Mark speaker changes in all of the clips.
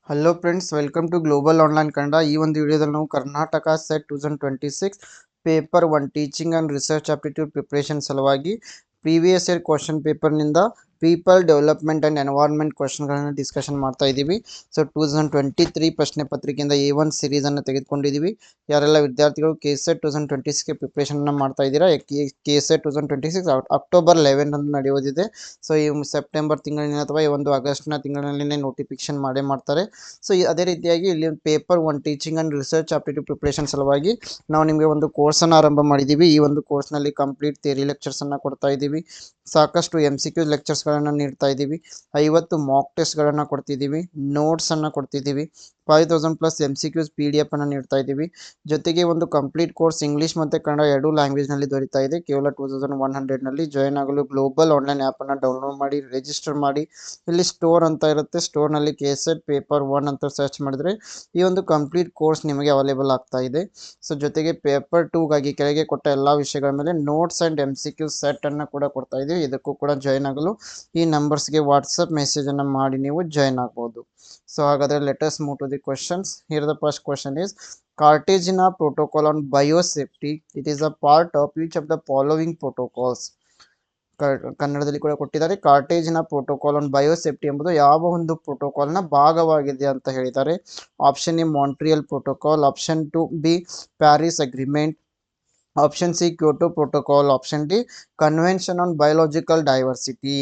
Speaker 1: Hello friends, welcome to global online Kannada. ಈ ಒಂದು ವಿಡಿಯೋದಲ್ಲಿ ನಾವು Karnataka SET 2026 paper 1 teaching and research aptitude preparation ಸಲುವಾಗಿ ಪ್ರೀವಿಯಸ್ ಇಯರ್ ಕ್ವಶನ್ ಪೇಪರ್ನಿಂದ ಪೀಪಲ್ ಡೆವಲಪ್ಮೆಂಟ್ ಆ್ಯಂಡ್ ಎನ್ವೈರ್ನ್ಮೆಂಟ್ ಕ್ವಶನ್ಗಳನ್ನು ಡಿಸ್ಕಷನ್ ಮಾಡ್ತಾ ಇದ್ದೀವಿ. ಸೊ 2023 ಪ್ರಶ್ನೆ ಪತ್ರಿಕೆಯಿಂದ A1 ಸೀರೀಸನ್ನು ತೆಗೆದುಕೊಂಡಿದ್ದೀವಿ. ಯಾರೆಲ್ಲ ವಿದ್ಯಾರ್ಥಿಗಳು KSET 2026ಗೆ ಪ್ರಿಪ್ರೇಷನ್ನ ಮಾಡ್ತಾ ಇದ್ದೀರಾ, KSET 2026 ಅಕ್ಟೋಬರ್ 11 ಅಂದು ನಡೆಯೋದಿದೆ. ಸೊ ಈ ಸೆಪ್ಟೆಂಬರ್ ತಿಂಗಳಿನ ಅಥವಾ ಈ ಒಂದು ಆಗಸ್ಟ್ನ ತಿಂಗಳಿನಲ್ಲೇ ನೋಟಿಫಿಕೇಶನ್ ಮಾಡ್ತಾರೆ. ಸೊ ಅದೇ ರೀತಿಯಾಗಿ ಇಲ್ಲಿ paper 1 teaching and research aptitude preparation ಸಲುವಾಗಿ ನಾವು ನಿಮಗೆ ಒಂದು ಕೋರ್ಸನ್ನು ಆರಂಭ ಮಾಡಿದ್ದೀವಿ. ಈ ಒಂದು ಕೋರ್ಸ್ನಲ್ಲಿ ಕಂಪ್ಲೀಟ್ ಥಿಯರಿ ಲೆಕ್ಚರ್ಸನ್ನು ಕೊಡ್ತಾ ಇದ್ದೀವಿ, ಸಾಕಷ್ಟು MCQ ಲೆಕ್ಚರ್ಸ್ಗಳನ್ನು ನೀಡ್ತಾ ಇದ್ದೀವಿ, 50 ಮಾಕ್ ಟೆಸ್ಟ್ಗಳನ್ನು ಕೊಡ್ತಿದ್ದೀವಿ, ನೋಟ್ಸನ್ನು ಕೊಡ್ತಿದ್ದೀವಿ, 5000+ MCQs PDF ಅನ್ನು ನೀಡ್ತಾ ಇದ್ದೀವಿ. ಜೊತೆಗೆ ಒಂದು ಕಂಪ್ಲೀಟ್ ಕೋರ್ಸ್ ಇಂಗ್ಲೀಷ್ ಮತ್ತು ಕನ್ನಡ ಎರಡೂ ಲ್ಯಾಂಗ್ವೇಜ್ನಲ್ಲಿ ದೊರೀತಾ ಇದೆ. ಕೇವಲ 2100ನಲ್ಲಿ ಜಾಯ್ನ್ ಆಗಲು ಗ್ಲೋಬಲ್ ಆನ್ಲೈನ್ ಆ್ಯಪನ್ನು ಡೌನ್ಲೋಡ್ ಮಾಡಿ ರಿಜಿಸ್ಟರ್ ಮಾಡಿ. ಇಲ್ಲಿ ಸ್ಟೋರ್ ಅಂತ ಇರುತ್ತೆ, ಸ್ಟೋರ್ನಲ್ಲಿ KSET ಪೇಪರ್ 1 ಅಂತ ಸರ್ಚ್ ಮಾಡಿದರೆ ಈ ಒಂದು ಕಂಪ್ಲೀಟ್ ಕೋರ್ಸ್ ನಿಮಗೆ ಅವೈಲೇಬಲ್ ಆಗ್ತಾ ಇದೆ. ಸೊ ಜೊತೆಗೆ ಪೇಪರ್ 2ಗಾಗಿ ಕೆಳಗೆ ಕೊಟ್ಟ ಎಲ್ಲ ವಿಷಯಗಳ ಮೇಲೆ ನೋಟ್ಸ್ ಆ್ಯಂಡ್ MCQ ಸೆಟ್ಟನ್ನು ಕೂಡ ಕೊಡ್ತಾ ಇದ್ದೀವಿ. ಇದಕ್ಕೂ ಕೂಡ ಜಾಯ್ನ್ ಆಗಲು ಈ ನಂಬರ್ಸ್ಗೆ ವಾಟ್ಸಪ್ ಮೆಸೇಜನ್ನು ಮಾಡಿ ನೀವು ಜಾಯ್ನ್ ಆಗ್ಬೋದು. ಸೊ ಹಾಗಾದರೆ let us move to the questions. Here the first question is Cartagena Protocol on Biosafety. It is a part of which of the following protocols? ಕನ್ನಡದಲ್ಲಿ ಕೂಡ ಕೊಟ್ಟಿದ್ದಾರೆ. ಕಾರ್ಟೇಜಿನ ಪ್ರೋಟೋಕಾಲ್ ಆನ್ ಬಯೋಸೇಫ್ಟಿ ಎಂಬುದು ಯಾವ ಒಂದು ಪ್ರೋಟೋಕಾಲ್ನ ಭಾಗವಾಗಿದೆ ಅಂತ ಹೇಳಿದ್ದಾರೆ. Option A Montreal protocol, option 2 B Paris agreement, option C Kyoto protocol, option D convention on biological diversity.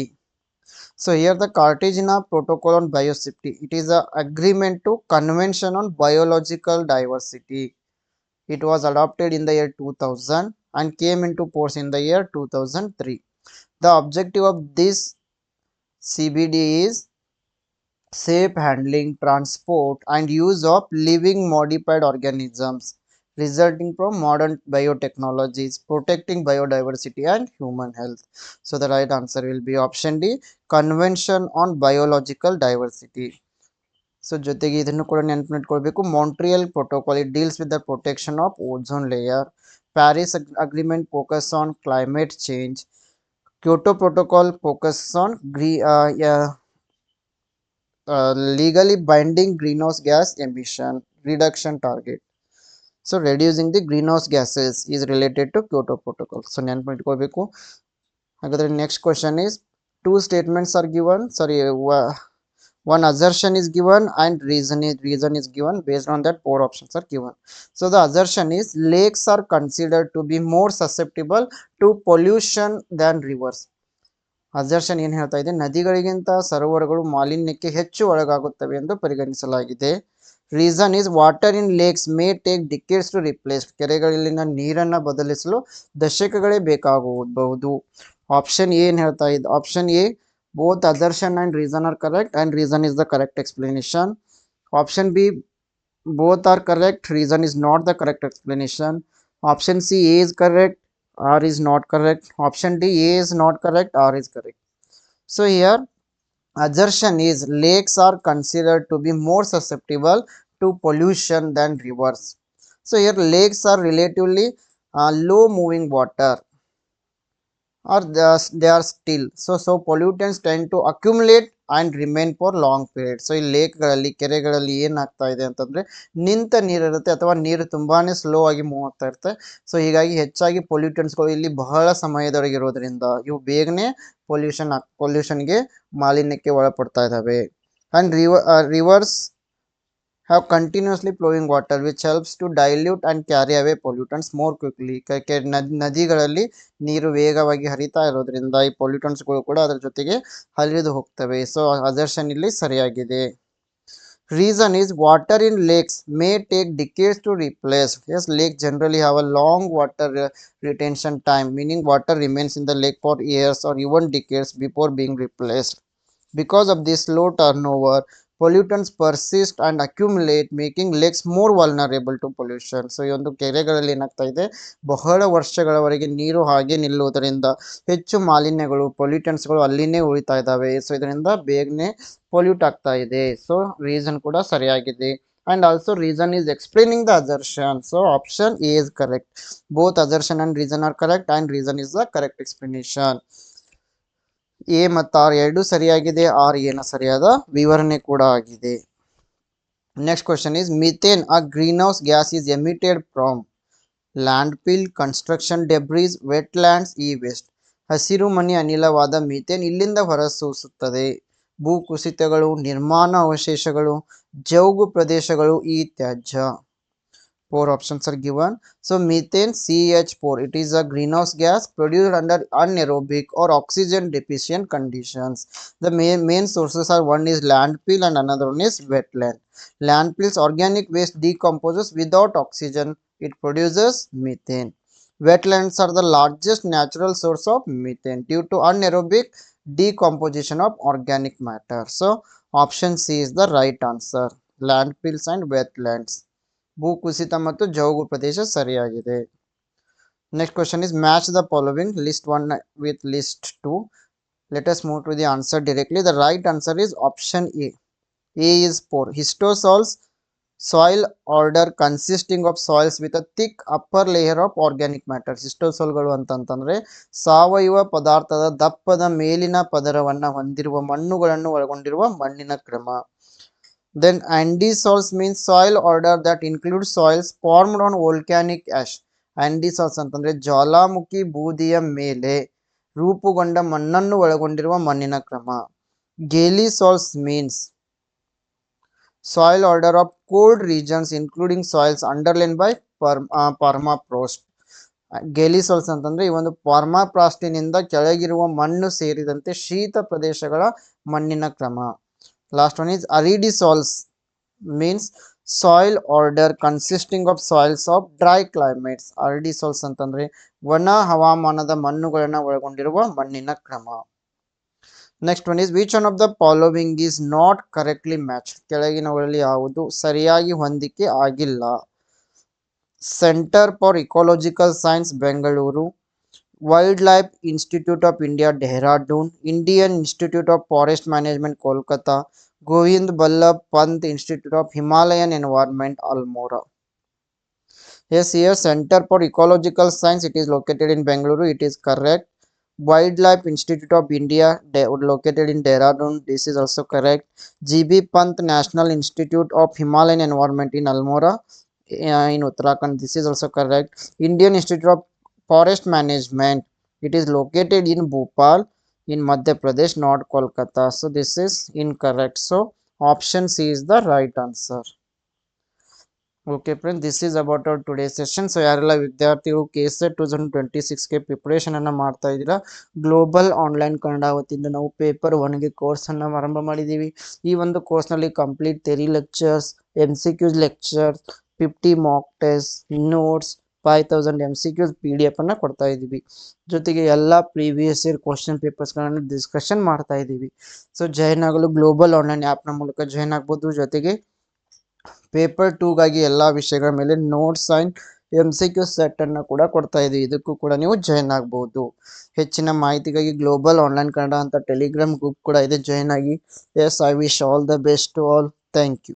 Speaker 1: So here the Cartagena Protocol on Biosafety, it is a agreement to convention on biological diversity. It was adopted in the year 2000 and came into force in the year 2003. The objective of this CBD is safe handling, transport and use of living modified organisms resulting from modern biotechnologies, protecting biodiversity and human health. So the right answer will be option D, Convention on Biological Diversity. So ಜೊತೆಗೆ ಇದನ್ನು ಕೂಡ ನೆನಪಿಟ್ಕೊಳ್ಬೇಕು. Montreal protocol, it deals with the protection of ozone layer. Paris agreement focus on climate change. Kyoto protocol focus on legally binding greenhouse gas emission reduction target. So reducing the greenhouse gases is related to Kyoto Protocol. So ನೆನಪಿಟ್ಕೊಳ್ಬೇಕು. ಹಾಗಾದರೆ next question is two statements are given, one assertion is given and reason is given. Based on that 4 options are given. So the assertion is lakes are considered to be more susceptible to pollution than rivers. Assertion ಏನು ಹೇಳ್ತಾ ಇದೆ, ನದಿಗಳಿಗಿಂತ ಸರೋವರಗಳು ಮಾಲಿನ್ಯಕ್ಕೆ ಹೆಚ್ಚು ಒಳಗಾಗುತ್ತವೆ ಎಂದು ಪರಿಗಣಿಸಲಾಗಿದೆ. Reason is water in lakes may take decades to replace. ಕೆರೆಗಳಲ್ಲಿನ ನೀರನ್ನು ಬದಲಿಸಲು ದಶಕಗಳೇ ಬೇಕಾಗಬಹುದು. ಆಪ್ಷನ್ ಎ ಏನು ಹೇಳ್ತಾ ಇದೆ, option A both assertion and reason are correct and reason is the correct explanation. Option B, both are correct, reason is not the correct explanation. Option C, A is correct, R is not correct. Option D, A is not correct, R is correct. So here assertion is lakes are considered to be more susceptible to pollution than rivers. So here lakes are relatively low moving water, or they are still, so pollutants tend to accumulate and remain for long period. So ಈ ಲೇಕ್ಗಳಲ್ಲಿ, ಕೆರೆಗಳಲ್ಲಿ ಏನಾಗ್ತಾ ಇದೆ ಅಂತಂದರೆ ನಿಂತ ನೀರಿರುತ್ತೆ ಅಥವಾ ನೀರು ತುಂಬಾ slow ಆಗಿ ಮೂವ್ ಆಗ್ತಾ ಇರುತ್ತೆ. ಸೊ ಹೀಗಾಗಿ ಹೆಚ್ಚಾಗಿ ಪೊಲ್ಯೂಟೆಂಟ್ಸ್ಗಳು ಇಲ್ಲಿ ಬಹಳ ಸಮಯದವರೆಗೆ ಇರೋದ್ರಿಂದ ಇವು ಬೇಗನೆ ಪೊಲ್ಯೂಷನ್ಗೆ ಮಾಲಿನ್ಯಕ್ಕೆ ಒಳಪಡ್ತಾ ಇದ್ದಾವೆ. And rivers have continuously flowing water which helps to dilute and carry away pollutants more quickly. ನದಿಗಳಲ್ಲಿ ನೀರು ವೇಗವಾಗಿ ಹರಿತಾ ಇರೋದ್ರಿಂದ ಈ ಪೊಲ್ಯೂಟೆಂಟ್ಸ್ಗಳು ಕೂಡ ಅದರ ಜೊತೆಗೆ ಹರಿದು ಹೋಗ್ತವೆ. ಸೊ ಅಸರ್ಷನ್ ಇಲ್ಲಿ ಸರಿಯಾಗಿದೆ. Reason is water in lakes may take decades to replace. Yes, lakes generally have a long water retention time, meaning water remains in the lake for years or even decades before being replaced. Because of this slow turnover, pollutants persist and accumulate, making lakes more vulnerable to pollution. So ಈ ಒಂದು ಕೆರೆಗಳಲ್ಲಿ ಏನಾಗ್ತಾ ಇದೆ, ಬಹಳ ವರ್ಷಗಳವರೆಗೆ ನೀರು ಹಾಗೆ ನಿಲ್ಲುವುದರಿಂದ ಹೆಚ್ಚು ಮಾಲಿನ್ಯಗಳು, ಪೊಲ್ಯೂಟೆಂಟ್ಸ್ಗಳು ಅಲ್ಲಿನೇ ಉಳಿತಾ ಇದ್ದಾವೆ. ಸೊ ಇದರಿಂದ ಬೇಗನೆ ಪೊಲ್ಯೂಟ್ ಆಗ್ತಾ ಇದೆ. ಸೊ ರೀಸನ್ ಕೂಡ ಸರಿಯಾಗಿದೆ. And also reason is explaining the assertion. So option A is correct. Both assertion and reason are correct and reason is the correct explanation. A ಮತ್ತು ಆರ್ ಎರಡು ಸರಿಯಾಗಿದೆ, ಆರ್ ಏನ ಸರಿಯಾದ ವಿವರಣೆ ಕೂಡ ಆಗಿದೆ. Next question is methane, a greenhouse gas, is emitted from landfill, construction debris, wetlands, e-waste. ಹಸಿರು ಮನೆ ಅನಿಲವಾದ ಮೀಥೇನ್ ಇಲ್ಲಿಂದ ಹೊರಸೂಸುತ್ತದೆ. ಭೂಕುಸಿತಗಳು, ನಿರ್ಮಾಣ ಅವಶೇಷಗಳು, ಜೌಗು ಪ್ರದೇಶಗಳು, ಈ ತ್ಯಾಜ್ಯ. Four options are given. So methane CH4, it is a greenhouse gas produced under anaerobic or oxygen deficient conditions. The main sources are, one is landfill and another one is wetland. Landfills organic waste decomposes without oxygen, it produces methane. Wetlands are the largest natural source of methane due to anaerobic decomposition of organic matter. So option C is the right answer. Landfills and wetlands. ಭೂಕುಸಿತ ಮತ್ತು ಜೌಗು ಪ್ರದೇಶ ಸರಿಯಾಗಿದೆ. Next question is match the following list 1 with list 2. Let us move to the answer directly. The right answer is option A. A is for histosols, soil order consisting of soils with a thick upper layer of organic matter. ಹಿಸ್ಟೋಸಾಲ್ಗಳು ಅಂತಂತಂದ್ರೆ ಸಾವಯವ ಪದಾರ್ಥದ ದಪ್ಪದ ಮೇಲಿನ ಪದರವನ್ನು ಹೊಂದಿರುವ ಮಣ್ಣುಗಳನ್ನು ಒಳಗೊಂಡಿರುವ ಮಣ್ಣಿನ ಕ್ರಮ. Then andisols means soil order that includes soils formed on volcanic ash. Andisols ಅಂತಂದ್ರೆ ಜ್ವಾಲಾಮುಖಿ ಬೂದಿಯ ಮೇಲೆ ರೂಪುಗೊಂಡ ಮಣ್ಣನ್ನು ಒಳಗೊಂಡಿರುವ ಮಣ್ಣಿನ ಕ್ರಮ. Galisols means soil order of cold regions including soils underlain by permafrost. ಗೆಲಿಸಾಲ್ಸ್ ಅಂತಂದ್ರೆ ಈ ಒಂದು ಪರ್ಮಾಫ್ರಾಸ್ಟಿನಿಂದ ಕೆಳಗಿರುವ ಮಣ್ಣು ಸೇರಿದಂತೆ ಶೀತ ಪ್ರದೇಶಗಳ ಮಣ್ಣಿನ ಕ್ರಮ. Last one is aridisols means soil order consisting of soils of dry climates. aridisols ಅಂತಂದ್ರೆ ಒಣ ಹವಾಮಾನದ ಮಣ್ಣುಗಳನ್ನು ಒಳಗೊಂಡಿರುವ ಮಣ್ಣಿನ ಕ್ರಮ. Next one is which one of the following is not correctly matched. ಕೆಳಗಿನವುಗಳಲ್ಲಿ ಯಾವುದು ಸರಿಯಾಗಿ ಹೊಂದಿಕೆ ಆಗಿಲ್ಲ. Center for Ecological Science Bengaluru, Wildlife Institute of India Dehradun, Indian Institute of Forest Management Kolkata, Govind Ballabh Pant Institute of Himalayan Environment Almora. Yes, here Center for Ecological Science, it is located in Bengaluru, it is correct. Wildlife Institute of India located in Dehradun, this is also correct. GB Pant National Institute of Himalayan Environment in Almora in Uttarakhand, this is also correct. Indian Institute of Forest Management, it is located in Bhopal in Madhya Pradesh, not Kolkata. So this is incorrect. So option C is the right answer. Okay friends, this is about our today's session. So ಯಾರೆಲ್ಲ ವಿದ್ಯಾರ್ಥಿಗಳು KSET 2026ಗೆ preparation ಅನ್ನ ಮಾಡ್ತಾ ಇದ್ದೀರಾ, global online Kannada ವತಿಯಿಂದ ನಾವು paper 1ಗೆ course ಅನ್ನ ಆರಂಭ ಮಾಡಿದ್ದೀವಿ. ಈ ಒಂದು ಕೋರ್ಸ್ ನಲ್ಲಿ complete theory lectures, MCQs lectures, 50 mock test, notes, 5000 MCQs PDF ಅನ್ನ ಕೊಡ್ತಾ ಇದ್ದೀವಿ. ಜೊತೆಗೆ ಎಲ್ಲ ಪ್ರೀವಿಯಸ್ ಇಯರ್ ಕ್ವಶನ್ ಪೇಪರ್ಸ್ಗಳನ್ನು ಡಿಸ್ಕಷನ್ ಮಾಡ್ತಾ ಇದ್ದೀವಿ. ಸೊ ಜಾಯ್ನ್ ಆಗಲು ಗ್ಲೋಬಲ್ ಆನ್ಲೈನ್ ಆ್ಯಪ್ನ ಮೂಲಕ ಜಾಯ್ನ್ ಆಗ್ಬೋದು. ಜೊತೆಗೆ ಪೇಪರ್ 2ಗಾಗಿ ಎಲ್ಲ ವಿಷಯಗಳ ಮೇಲೆ ನೋಟ್ಸ್ ಅಂಡ್ MCQ ಸೆಟ್ ಅನ್ನು ಕೂಡ ಕೊಡ್ತಾ ಇದ್ದೀವಿ. ಇದಕ್ಕೂ ಕೂಡ ನೀವು ಜಾಯ್ನ್ ಆಗ್ಬೋದು. ಹೆಚ್ಚಿನ ಮಾಹಿತಿಗಾಗಿ ಗ್ಲೋಬಲ್ ಆನ್ಲೈನ್ ಕನ್ನಡ ಅಂತ ಟೆಲಿಗ್ರಾಮ್ ಗ್ರೂಪ್ ಕೂಡ ಇದೆ, ಜಾಯ್ನ್ ಆಗಿ. Yes, I wish all the best to all. Thank you.